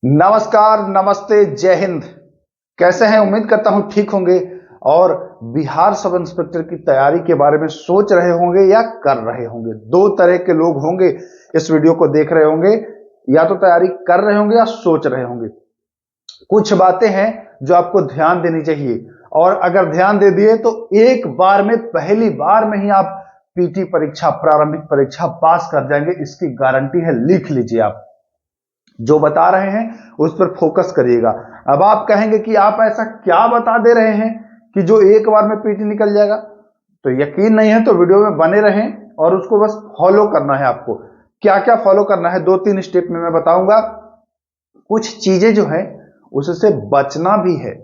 नमस्कार, नमस्ते, जय हिंद। कैसे हैं? उम्मीद करता हूं ठीक होंगे और बिहार सब इंस्पेक्टर की तैयारी के बारे में सोच रहे होंगे या कर रहे होंगे। दो तरह के लोग होंगे इस वीडियो को देख रहे होंगे, या तो तैयारी कर रहे होंगे या सोच रहे होंगे। कुछ बातें हैं जो आपको ध्यान देनी चाहिए, और अगर ध्यान दे दिए तो एक बार में, पहली बार में ही आप पीटी परीक्षा, प्रारंभिक परीक्षा पास कर जाएंगे। इसकी गारंटी है, लिख लीजिए। आप जो बता रहे हैं उस पर फोकस करिएगा। अब आप कहेंगे कि आप ऐसा क्या बता दे रहे हैं कि जो एक बार में पीटी निकल जाएगा। तो यकीन नहीं है तो वीडियो में बने रहें और उसको बस फॉलो करना है। आपको क्या क्या फॉलो करना है, 2-3 स्टेप में मैं बताऊंगा। कुछ चीजें जो है उससे बचना भी है,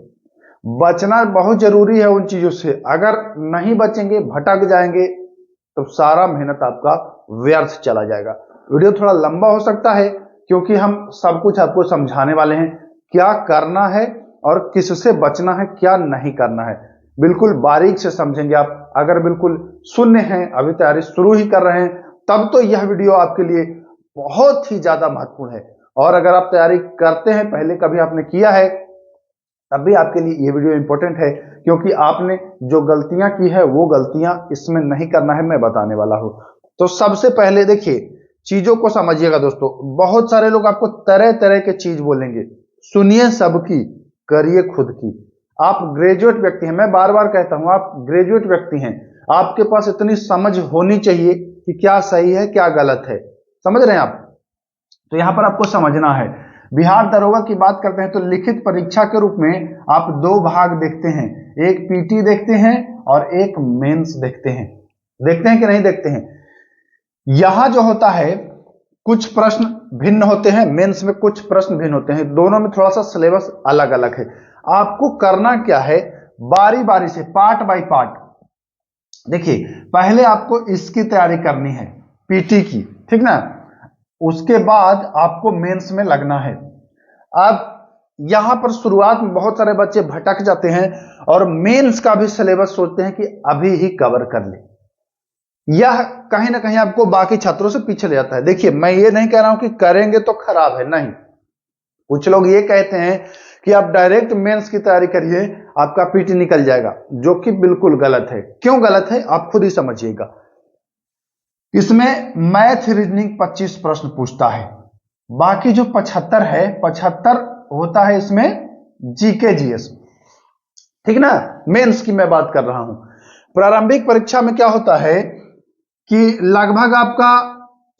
बचना बहुत जरूरी है उन चीजों से। अगर नहीं बचेंगे, भटक जाएंगे, तो सारा मेहनत आपका व्यर्थ चला जाएगा। वीडियो थोड़ा लंबा हो सकता है क्योंकि हम सब कुछ आपको समझाने वाले हैं, क्या करना है और किससे बचना है, क्या नहीं करना है। बिल्कुल बारीक से समझेंगे आप। अगर बिल्कुल शून्य हैं, अभी तैयारी शुरू ही कर रहे हैं, तब तो यह वीडियो आपके लिए बहुत ही ज्यादा महत्वपूर्ण है। और अगर आप तैयारी करते हैं, पहले कभी आपने किया है, तब भी आपके लिए यह वीडियो इंपॉर्टेंट है, क्योंकि आपने जो गलतियां की है वो गलतियां इसमें नहीं करना है, मैं बताने वाला हूं। तो सबसे पहले देखिए, चीजों को समझिएगा दोस्तों। बहुत सारे लोग आपको तरह तरह के चीज बोलेंगे, सुनिए सबकी, करिए खुद की। आप ग्रेजुएट व्यक्ति हैं, मैं बार बार कहता हूं, आप ग्रेजुएट व्यक्ति हैं। आपके पास इतनी समझ होनी चाहिए कि क्या सही है क्या गलत है। समझ रहे हैं आप? तो यहां पर आपको समझना है। बिहार दरोगा की बात करते हैं तो लिखित परीक्षा के रूप में आप दो भाग देखते हैं, एक पीटी देखते हैं और एक मेंस देखते हैं। देखते हैं कि नहीं देखते हैं? यहां जो होता है कुछ प्रश्न भिन्न होते हैं, मेंस में कुछ प्रश्न भिन्न होते हैं। दोनों में थोड़ा सा सिलेबस अलग अलग है। आपको करना क्या है, बारी बारी से, पार्ट बाय पार्ट। देखिए, पहले आपको इसकी तैयारी करनी है, पीटी की, ठीक ना। उसके बाद आपको मेंस में लगना है। अब यहां पर शुरुआत में बहुत सारे बच्चे भटक जाते हैं और मेंस का भी सिलेबस सोचते हैं कि अभी ही कवर कर ले। यह कहीं ना कहीं आपको बाकी छात्रों से पीछे ले जाता है। देखिए, मैं ये नहीं कह रहा हूं कि करेंगे तो खराब है, नहीं। कुछ लोग ये कहते हैं कि आप डायरेक्ट मेंस की तैयारी करिए, आपका पीटी निकल जाएगा, जो कि बिल्कुल गलत है। क्यों गलत है आप खुद ही समझिएगा। इसमें मैथ रीजनिंग 25 प्रश्न पूछता है, बाकी जो 75 है, 75 होता है इसमें जीके जीएस, ठीक ना। मेंस की मैं बात कर रहा हूं। प्रारंभिक परीक्षा में क्या होता है कि लगभग आपका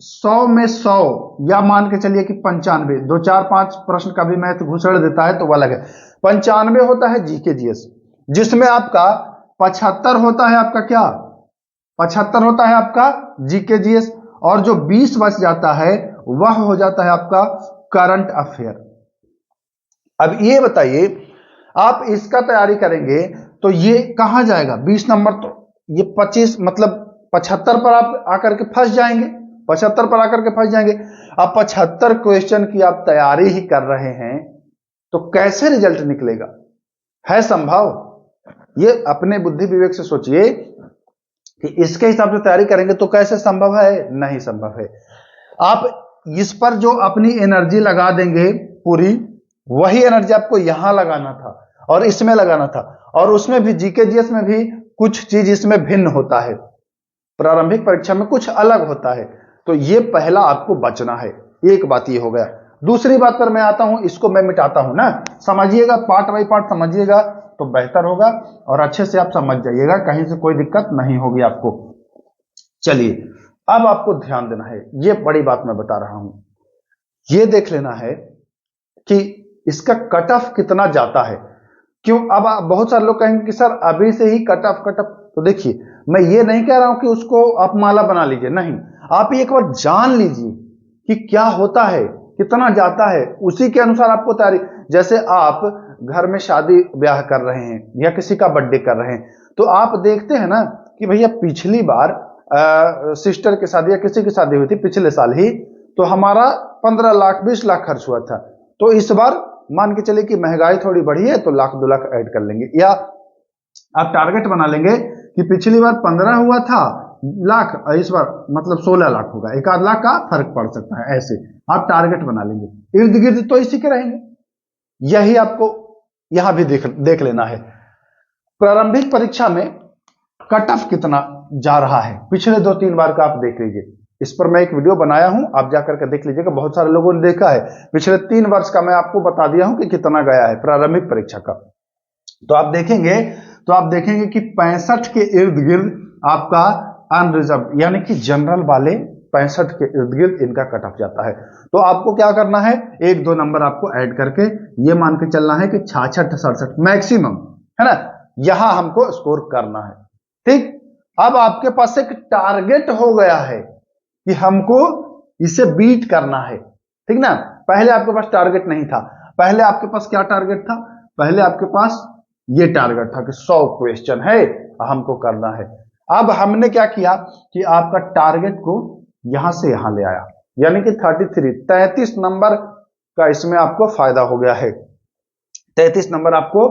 100 में 100, या मान के चलिए कि 95, 2 4 5 प्रश्न का भी मैथ घुसड़ देता है तो वो अलग है। 95 होता है जीके जीएस, जिसमें आपका 75 होता है आपका क्या, 75 होता है आपका जीके जीएस, और जो 20 बच जाता है वह हो जाता है आपका करंट अफेयर। अब ये बताइए, आप इसका तैयारी करेंगे तो ये कहां जाएगा 20 नंबर? तो ये 25 मतलब 75 पर आप आकर के फंस जाएंगे, 75 पर आकर के फंस जाएंगे। अब 75 क्वेश्चन की आप तैयारी ही कर रहे हैं तो कैसे रिजल्ट निकलेगा? है संभव? ये अपने बुद्धि विवेक से सोचिए कि इसके हिसाब से तैयारी करेंगे तो कैसे संभव है? नहीं संभव है। आप इस पर जो अपनी एनर्जी लगा देंगे पूरी, वही एनर्जी आपको यहां लगाना था और इसमें लगाना था, और उसमें भी जीके जीएस में भी कुछ चीज इसमें भिन्न होता है, प्रारंभिक परीक्षा में कुछ अलग होता है। तो ये पहला आपको बचना है। एक बात ये हो गया। दूसरी बात पर मैं आता हूं, इसको मैं मिटाता हूं ना। समझिएगा, पार्ट बाई पार्ट समझिएगा तो बेहतर होगा और अच्छे से आप समझ जाइएगा, कहीं से कोई दिक्कत नहीं होगी आपको। चलिए, अब आपको ध्यान देना है, ये बड़ी बात मैं बता रहा हूं। ये देख लेना है कि इसका कट ऑफ कितना जाता है। क्यों? अब बहुत सारे लोग कहेंगे कि सर अभी से ही कट ऑफ। तो देखिए, मैं ये नहीं कह रहा हूं कि उसको आप माला बना लीजिए, नहीं। आप एक बार जान लीजिए कि क्या होता है, कितना जाता है, उसी के अनुसार आपको तैयारी। जैसे आप घर में शादी ब्याह कर रहे हैं या किसी का बर्थडे कर रहे हैं, तो आप देखते हैं ना कि भैया पिछली बार सिस्टर की शादी या किसी की शादी हुई थी पिछले साल ही, तो हमारा 15 लाख 20 लाख खर्च हुआ था। तो इस बार मान के चलिए कि महंगाई थोड़ी बढ़ी है तो 1 लाख 2 लाख ऐड कर लेंगे, या आप टारगेट बना लेंगे कि पिछली बार 15 हुआ था, लाख, इस बार मतलब 16 लाख होगा, 1 आध लाख का फर्क पड़ सकता है, ऐसे आप टारगेट बना लेंगे। इर्द गिर्द तो इसी के रहेंगे, यही आपको यहां भी देख लेना है। प्रारंभिक परीक्षा में कट ऑफ कितना जा रहा है पिछले 2-3 बार का आप देख लीजिए, इस पर मैं एक वीडियो बनाया हूं, आप जाकर के देख लीजिएगा, बहुत सारे लोगों ने देखा है। पिछले 3 वर्ष का मैं आपको बता दिया हूं कि कितना गया है प्रारंभिक परीक्षा का। तो आप देखेंगे कि 65 के इर्द गिर्द आपका अनरिजर्व यानी कि जनरल वाले 65 के इर्द गिर्द इनका कट ऑफ जाता है। तो आपको क्या करना है, 1-2 नंबर आपको ऐड करके ये मान के चलना है कि 66-67 मैक्सिमम, है ना, यहां हमको स्कोर करना है। ठीक, अब आपके पास एक टारगेट हो गया है कि हमको इसे बीट करना है, ठीक ना। पहले आपके पास टारगेट नहीं था, पहले आपके पास क्या टारगेट था, पहले आपके पास ये टारगेट था कि 100 क्वेश्चन है हमको करना है। अब हमने क्या किया कि आपका टारगेट को यहां से यहां ले आया, यानी कि 33 नंबर का इसमें आपको फायदा हो गया है, 33 नंबर आपको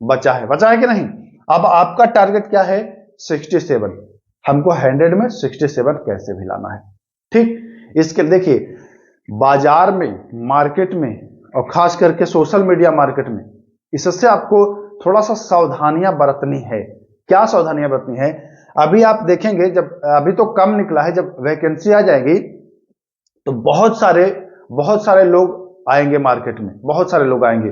बचा है कि नहीं। अब आपका टारगेट क्या है, 67, हमको 100 में 67 कैसे भी लाना है। ठीक, इसके देखिए बाजार में, मार्केट में, और खास करके सोशल मीडिया मार्केट में, इससे आपको थोड़ा सा सावधानियां बरतनी है। क्या सावधानियां बरतनी है, अभी आप देखेंगे, जब अभी तो कम निकला है, जब वैकेंसी आ जाएगी तो बहुत सारे लोग आएंगे मार्केट में, बहुत सारे लोग आएंगे।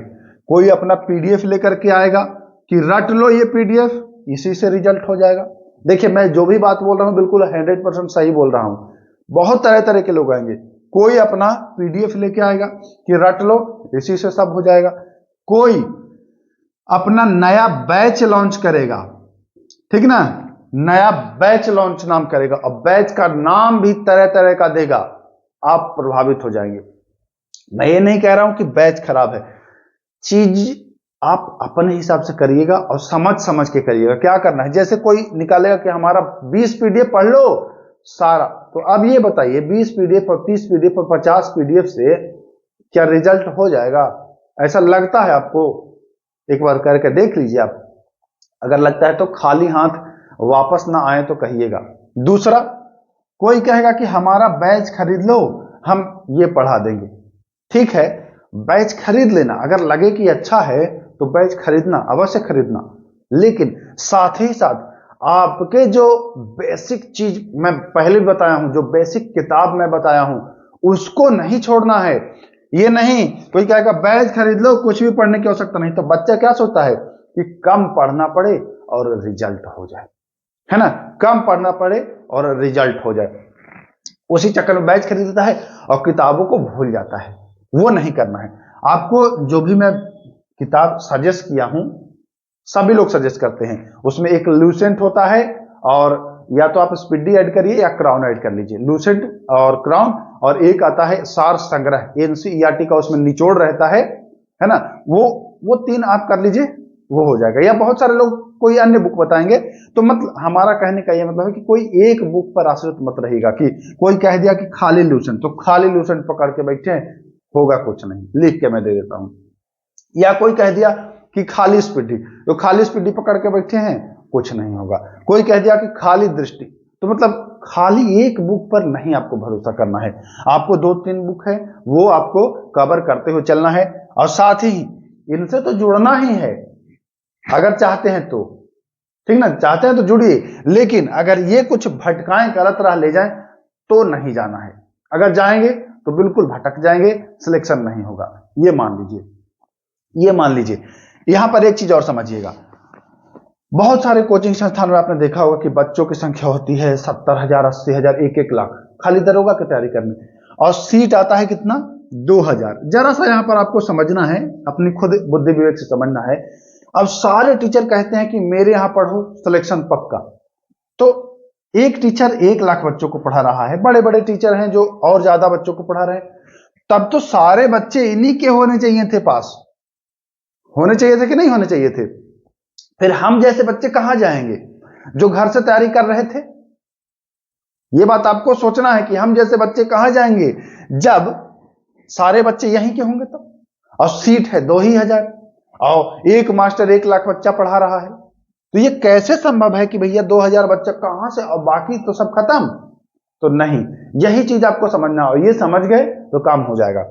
कोई अपना पीडीएफ लेकर के आएगा कि रट लो ये पीडीएफ, इसी से रिजल्ट हो जाएगा। देखिए मैं जो भी बात बोल रहा हूं बिल्कुल 100% सही बोल रहा हूं। बहुत तरह तरह के लोग आएंगे, कोई अपना पीडीएफ लेके आएगा कि रट लो, इसी से सब हो जाएगा। कोई अपना नया बैच लॉन्च करेगा, ठीक ना, नया बैच लॉन्च नाम करेगा, और बैच का नाम भी तरह तरह का देगा, आप प्रभावित हो जाएंगे। मैं ये नहीं कह रहा हूं कि बैच खराब है, चीज आप अपने हिसाब से करिएगा और समझ समझ के करिएगा। क्या करना है, जैसे कोई निकालेगा कि हमारा 20 पीडीएफ पढ़ लो सारा, तो अब ये बताइए 20 पीडीएफ और 30 पीडीएफ और 50 पीडीएफ से क्या रिजल्ट हो जाएगा? ऐसा लगता है आपको? एक बार करके देख लीजिए आप, अगर लगता है तो खाली हाथ वापस ना आए तो कहिएगा। दूसरा, कोई कहेगा कि हमारा बैच खरीद लो, हम ये पढ़ा देंगे। ठीक है, बैच खरीद लेना, अगर लगे कि अच्छा है तो बैच खरीदना, अवश्य खरीदना, लेकिन साथ ही साथ आपके जो बेसिक चीज मैं पहले बताया हूं, जो बेसिक किताब मैं बताया हूं, उसको नहीं छोड़ना है। ये नहीं कोई कहेगा बैच खरीद लो, कुछ भी पढ़ने की आवश्यकता नहीं, तो बच्चा क्या सोचता है कि कम पढ़ना पड़े और रिजल्ट हो जाए, है ना, कम पढ़ना पड़े और रिजल्ट हो जाए, उसी चक्कर में बैच खरीद लेता है और किताबों को भूल जाता है। वो नहीं करना है आपको। जो भी मैं किताब सजेस्ट किया हूं, सभी लोग सजेस्ट करते हैं, उसमें एक लूसेंट होता है, और या तो आप स्पीडी ऐड करिए या क्राउन ऐड कर लीजिए, लूसेंट और क्राउन, और एक आता है सार संग्रह, एनसीईआरटी का उसमें निचोड़ रहता है ना, वो 3 आप कर लीजिए, वो हो जाएगा। या बहुत सारे लोग कोई अन्य बुक बताएंगे, तो मतलब हमारा कहने का ये मतलब है कि कोई एक बुक पर आश्रित मत रहिएगा कि कोई कह दिया कि खाली लूसेंट, तो खाली लूसेंट पकड़ के बैठे, होगा कुछ नहीं, लिख के मैं दे देता हूं। या कोई कह दिया कि खाली स्पीडी, तो खाली स्पीडी पकड़ के बैठे हैं, कुछ नहीं होगा। कोई कह दिया कि खाली दृष्टि, तो मतलब खाली एक बुक पर नहीं आपको भरोसा करना है, आपको 2-3 बुक है वो आपको कवर करते हुए चलना है, और साथ ही इनसे तो जुड़ना ही है अगर चाहते हैं तो, ठीक ना, चाहते हैं तो जुड़िए, लेकिन अगर ये कुछ भटकाएं, गलत राह ले जाएं तो नहीं जाना है। अगर जाएंगे तो बिल्कुल भटक जाएंगे, सिलेक्शन नहीं होगा, ये मान लीजिए। यहां पर एक चीज और समझिएगा, बहुत सारे कोचिंग संस्थान में आपने देखा होगा कि बच्चों की संख्या होती है 70,000, 80,000, 1-1 लाख खाली दरोगा की तैयारी करने, और सीट आता है कितना, 2,000। जरा सा यहां पर आपको समझना है, अपनी खुद बुद्धि विवेक से समझना है। अब सारे टीचर कहते हैं कि मेरे यहां पढ़ो, सिलेक्शन पक्का, तो एक टीचर 1 लाख बच्चों को पढ़ा रहा है, बड़े बड़े टीचर हैं जो और ज्यादा बच्चों को पढ़ा रहे हैं, तब तो सारे बच्चे इन्हीं के होने चाहिए थे, पास होने चाहिए थे कि नहीं होने चाहिए थे? फिर हम जैसे बच्चे कहां जाएंगे जो घर से तैयारी कर रहे थे? यह बात आपको सोचना है कि हम जैसे बच्चे कहां जाएंगे जब सारे बच्चे यहीं के होंगे तब, और सीट है 2,000, और एक मास्टर 1 लाख बच्चा पढ़ा रहा है, तो तो ये कैसे संभव है कि भैया 2000 बच्चा कहां से और बाकी तो सब खत्म? तो नहीं, यही चीज आपको समझना हो, ये समझ गए तो काम हो जाएगा।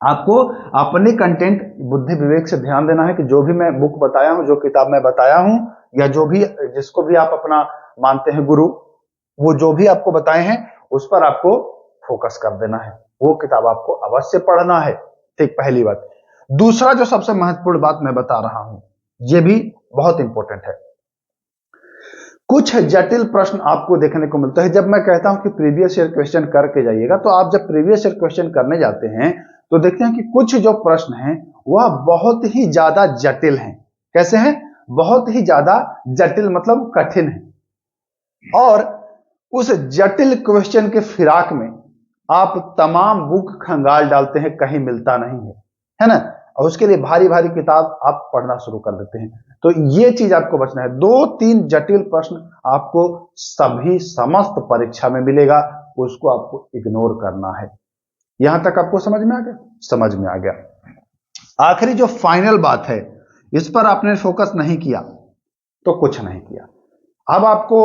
आपको अपने कंटेंट बुद्धि विवेक से ध्यान देना है कि जो भी मैं बुक बताया हूं, जो किताब मैं बताया हूं, या जो भी जिसको भी आप अपना मानते हैं गुरु, वो जो भी आपको बताए हैं उस पर आपको फोकस कर देना है, वो किताब आपको अवश्य पढ़ना है। ठीक, पहली बात। दूसरा जो सबसे महत्वपूर्ण बात मैं बता रहा हूं, ये भी बहुत इंपॉर्टेंट है। कुछ जटिल प्रश्न आपको देखने को मिलता है। जब मैं कहता हूं कि प्रीवियस ईयर क्वेश्चन करके जाइएगा, तो आप जब प्रीवियस ईयर क्वेश्चन करने जाते हैं तो देखते हैं कि कुछ जो प्रश्न हैं वह बहुत ही ज्यादा जटिल हैं। कैसे हैं? बहुत ही ज्यादा जटिल, मतलब कठिन है। और उस जटिल क्वेश्चन के फिराक में आप तमाम बुक खंगाल डालते हैं, कहीं मिलता नहीं है ना? और उसके लिए भारी भारी किताब आप पढ़ना शुरू कर देते हैं। तो ये चीज आपको बचना है। 2-3 जटिल प्रश्न आपको सभी समस्त परीक्षा में मिलेगा, उसको आपको इग्नोर करना है। यहां तक आपको समझ में आ गया? समझ में आ गया। आखिरी जो फाइनल बात है, इस पर आपने फोकस नहीं किया तो कुछ नहीं किया। अब आपको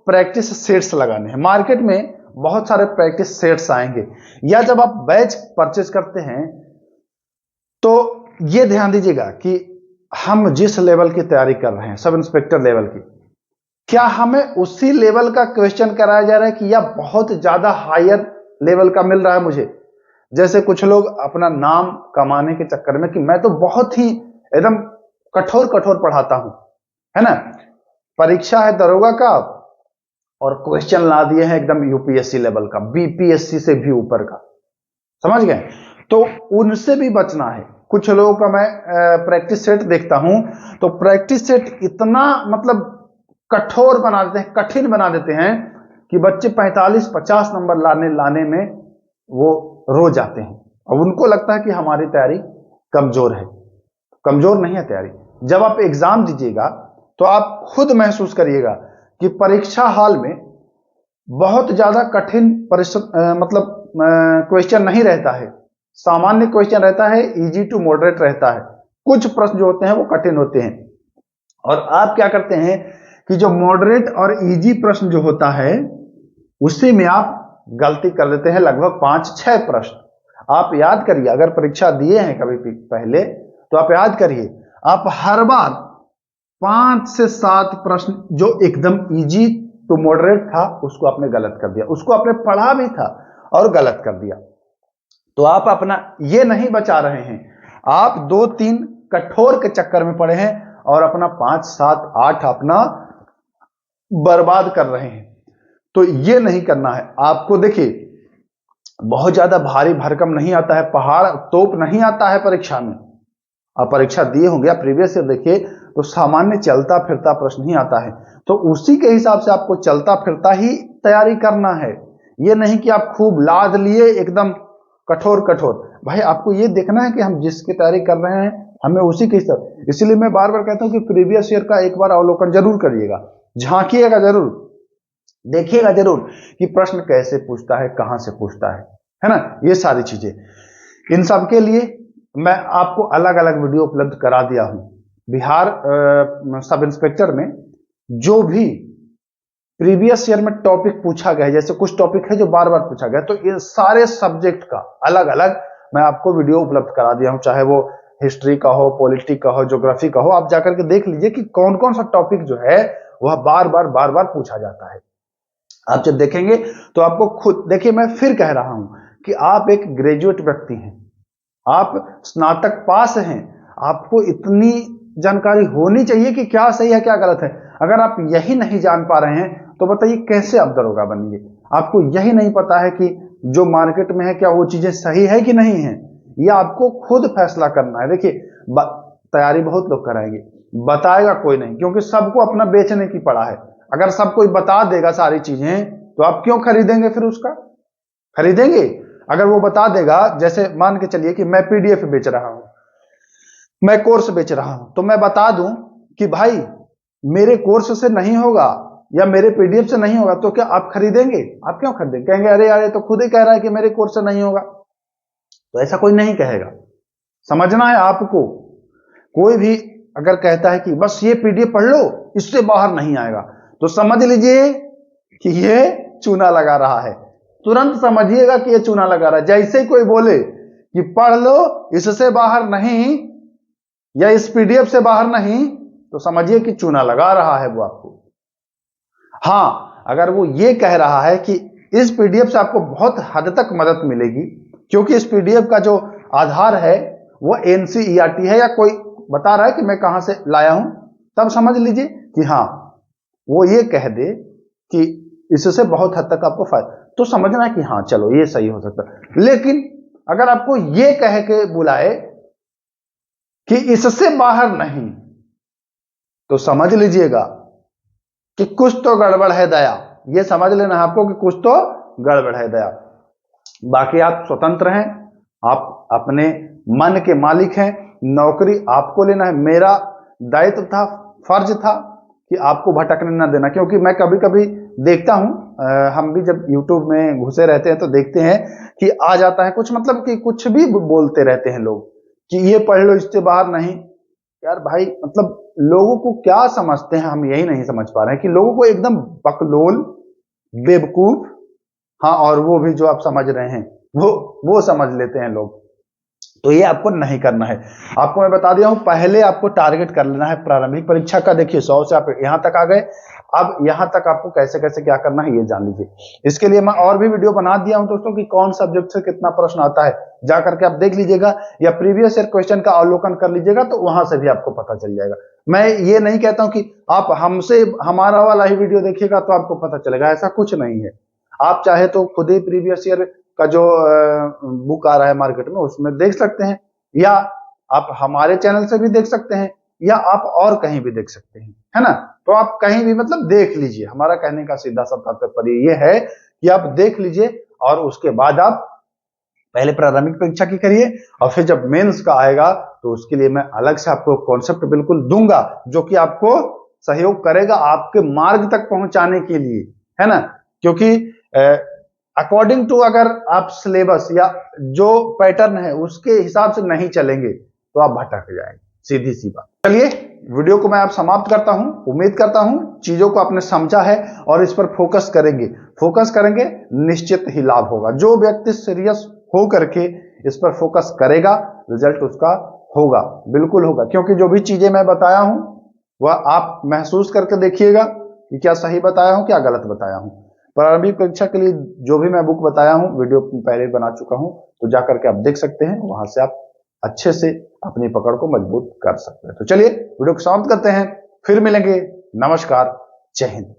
प्रैक्टिस सेट्स लगाने हैं। मार्केट में बहुत सारे प्रैक्टिस सेट्स आएंगे, या जब आप बैच परचेज करते हैं तो ये ध्यान दीजिएगा कि हम जिस लेवल की तैयारी कर रहे हैं, सब इंस्पेक्टर लेवल की, क्या हमें उसी लेवल का क्वेश्चन कराया जा रहा है कि या बहुत ज्यादा हायर लेवल का मिल रहा है मुझे? जैसे कुछ लोग अपना नाम कमाने के चक्कर में कि मैं तो बहुत ही एकदम कठोर कठोर पढ़ाता हूं, है ना, परीक्षा है दरोगा का और क्वेश्चन ला दिए हैं एकदम यूपीएससी लेवल का, बीपीएससी से भी ऊपर का, समझ गए? तो उनसे भी बचना है। कुछ लोगों का मैं प्रैक्टिस सेट देखता हूं, तो प्रैक्टिस सेट इतना मतलब कठोर बना देते हैं, कठिन बना देते हैं कि बच्चे 45-50 नंबर लाने में वो रो जाते हैं। अब उनको लगता है कि हमारी तैयारी कमजोर है। कमजोर नहीं है तैयारी। जब आप एग्जाम दीजिएगा तो आप खुद महसूस करिएगा कि परीक्षा हॉल में बहुत ज्यादा कठिन मतलब क्वेश्चन नहीं रहता है, सामान्य क्वेश्चन रहता है, इजी टू मॉडरेट रहता है। कुछ प्रश्न जो होते हैं वो कठिन होते हैं, और आप क्या करते हैं कि जो मॉडरेट और इजी प्रश्न जो होता है उसी में आप गलती कर देते हैं, लगभग 5-6 प्रश्न। आप याद करिए, अगर परीक्षा दिए हैं कभी पहले तो आप याद करिए, आप हर बार 5 से 7 प्रश्न जो एकदम इजी टू मॉडरेट था उसको आपने गलत कर दिया, उसको आपने पढ़ा भी था और गलत कर दिया। तो आप अपना ये नहीं बचा रहे हैं, आप 2-3 कठोर के चक्कर में पड़े हैं और अपना 5-7-8 अपना बर्बाद कर रहे हैं। तो ये नहीं करना है आपको। देखिए, बहुत ज्यादा भारी भरकम नहीं आता है, पहाड़ तोप नहीं आता है परीक्षा में। आप परीक्षा दिए होंगे, आप प्रीवियस ईयर देखिए, तो सामान्य चलता फिरता प्रश्न ही आता है। तो उसी के हिसाब से आपको चलता फिरता ही तैयारी करना है। ये नहीं कि आप खूब लाद लिए एकदम कठोर कठोर। भाई आपको ये देखना है कि हम जिसकी तैयारी कर रहे हैं हमें उसी के हिसाब। इसलिए मैं बार बार कहता हूं कि प्रीवियस ईयर का एक बार अवलोकन जरूर करिएगा, झांकिएगा जरूर, देखिएगा जरूर कि प्रश्न कैसे पूछता है, कहां से पूछता है ना, ये सारी चीजें। इन सब के लिए मैं आपको अलग अलग वीडियो उपलब्ध करा दिया हूं। बिहार सब इंस्पेक्टर में जो भी प्रीवियस ईयर में टॉपिक पूछा गया है, जैसे कुछ टॉपिक है जो बार बार पूछा गया, तो इन सारे सब्जेक्ट का अलग अलग मैं आपको वीडियो उपलब्ध करा दिया हूं, चाहे वो हिस्ट्री का हो, पॉलिटी का हो, ज्योग्राफी का हो। आप जाकर के देख लीजिए कि कौन कौन सा टॉपिक जो है वह बार बार पूछा जाता है। आप जब देखेंगे तो आपको खुद देखिए, मैं फिर कह रहा हूं कि आप एक ग्रेजुएट व्यक्ति हैं, आप स्नातक पास हैं, आपको इतनी जानकारी होनी चाहिए कि क्या सही है क्या गलत है। अगर आप यही नहीं जान पा रहे हैं तो बताइए कैसे आप दरोगा बनेंगे? आपको यही नहीं पता है कि जो मार्केट में है क्या वो चीजें सही है कि नहीं है, ये आपको खुद फैसला करना है। देखिए, तैयारी बहुत लोग कराएंगे, बताएगा कोई नहीं, क्योंकि सबको अपना बेचने की पड़ा है। अगर सब कोई बता देगा सारी चीजें तो आप क्यों खरीदेंगे? फिर उसका खरीदेंगे? अगर वो बता देगा, जैसे मान के चलिए कि मैं पीडीएफ बेच रहा हूं, मैं कोर्स बेच रहा हूं, तो मैं बता दूं कि भाई मेरे कोर्स से नहीं होगा या मेरे पीडीएफ से नहीं होगा, तो क्या आप खरीदेंगे? आप क्यों खरीदेंगे? कहेंगे अरे यार ये तो खुद ही कह रहा है कि मेरे कोर्स से नहीं होगा। तो ऐसा कोई नहीं कहेगा, समझना है आपको। कोई भी अगर कहता है कि बस ये पीडीएफ पढ़ लो, इससे बाहर नहीं आएगा, तो समझ लीजिए कि ये चूना लगा रहा है। तुरंत समझिएगा कि ये चूना लगा रहा है। जैसे ही कोई बोले कि पढ़ लो, इससे बाहर नहीं या इस पीडीएफ से बाहर नहीं, तो समझिए कि चूना लगा रहा है वो आपको। हाँ, अगर वो ये कह रहा है कि इस पीडीएफ से आपको बहुत हद तक मदद मिलेगी, क्योंकि इस पीडीएफ का जो आधार है वो एनसीईआरटी है, या कोई बता रहा है कि मैं कहां से लाया हूं, तब समझ लीजिए कि हाँ, वो ये कह दे कि इससे बहुत हद तक आपको फायदा, तो समझना है कि हाँ चलो ये सही हो सकता है। लेकिन अगर आपको ये कह के बुलाए कि इससे बाहर नहीं, तो समझ लीजिएगा कि कुछ तो गड़बड़ है दया। ये समझ लेना आपको कि कुछ तो गड़बड़ है दया। बाकी आप स्वतंत्र हैं, आप अपने मन के मालिक हैं, नौकरी आपको लेना है। मेरा दायित्व था, फर्ज था कि आपको भटकने ना देना, क्योंकि मैं कभी कभी देखता हूं, हम भी जब YouTube में घुसे रहते हैं तो देखते हैं कि आ जाता है कुछ, मतलब कि कुछ भी बोलते रहते हैं लोग कि ये पढ़ लो, इससे बाहर नहीं। यार भाई, मतलब लोगों को क्या समझते हैं, हम यही नहीं समझ पा रहे हैं कि लोगों को एकदम बकलोल, बेवकूफ, हाँ, और वो भी जो आप समझ रहे हैं वो समझ लेते हैं लोग। तो ये आपको नहीं करना है। आपको मैं बता दिया हूं, पहले आपको टारगेट कर लेना है प्रारंभिक परीक्षा का। देखिए 100 से आप यहां तक आ गए, अब यहां तक आपको कैसे कैसे क्या करना है ये जान लीजिए। इसके लिए मैं और भी वीडियो बना दिया हूं दोस्तों कि कौन सब्जेक्ट से कितना प्रश्न आता है, जा करके आप देख लीजिएगा, या प्रीवियस ईयर क्वेश्चन का अवलोकन कर लीजिएगा, तो वहां से भी आपको पता चल जाएगा। मैं ये नहीं कहता हूं कि आप हमसे हमारा वाला ही वीडियो देखिएगा तो आपको पता चलेगा, ऐसा कुछ नहीं है। आप चाहे तो खुद ही प्रीवियस ईयर का जो बुक आ रहा है मार्केट में उसमें देख सकते हैं, या आप हमारे चैनल से भी देख सकते हैं, या आप और कहीं भी देख सकते हैं, है ना। तो आप कहीं भी मतलब देख लीजिए। हमारा कहने का सीधा सा तात्पर्य ये है कि आप देख लीजिए, और उसके बाद आप पहले प्रारंभिक परीक्षा की करिए, और फिर जब मेंस का आएगा तो उसके लिए मैं अलग से आपको कॉन्सेप्ट बिल्कुल दूंगा, जो कि आपको सहयोग करेगा आपके मार्ग तक पहुंचाने के लिए, है ना। क्योंकि अकॉर्डिंग टू अगर आप सिलेबस या जो पैटर्न है उसके हिसाब से नहीं चलेंगे तो आप भटक जाएंगे, सीधी सी बात। चलिए, वीडियो को मैं आप समाप्त करता हूं। उम्मीद करता हूं चीजों को आपने समझा है और इस पर फोकस करेंगे, निश्चित ही लाभ होगा। जो व्यक्ति सीरियस हो करके इस पर फोकस करेगा, रिजल्ट उसका होगा, बिल्कुल होगा। क्योंकि जो भी चीजें मैं बताया हूं वह आप महसूस करके देखिएगा कि क्या सही बताया हूं, क्या गलत बताया हूं। प्रारंभिक परीक्षा के लिए जो भी मैं बुक बताया हूं, वीडियो पहले बना चुका हूं, तो जाकर के आप देख सकते हैं, वहां से आप अच्छे से अपनी पकड़ को मजबूत कर सकते हैं। तो चलिए वीडियो को समाप्त करते हैं, फिर मिलेंगे। नमस्कार, जय हिंद।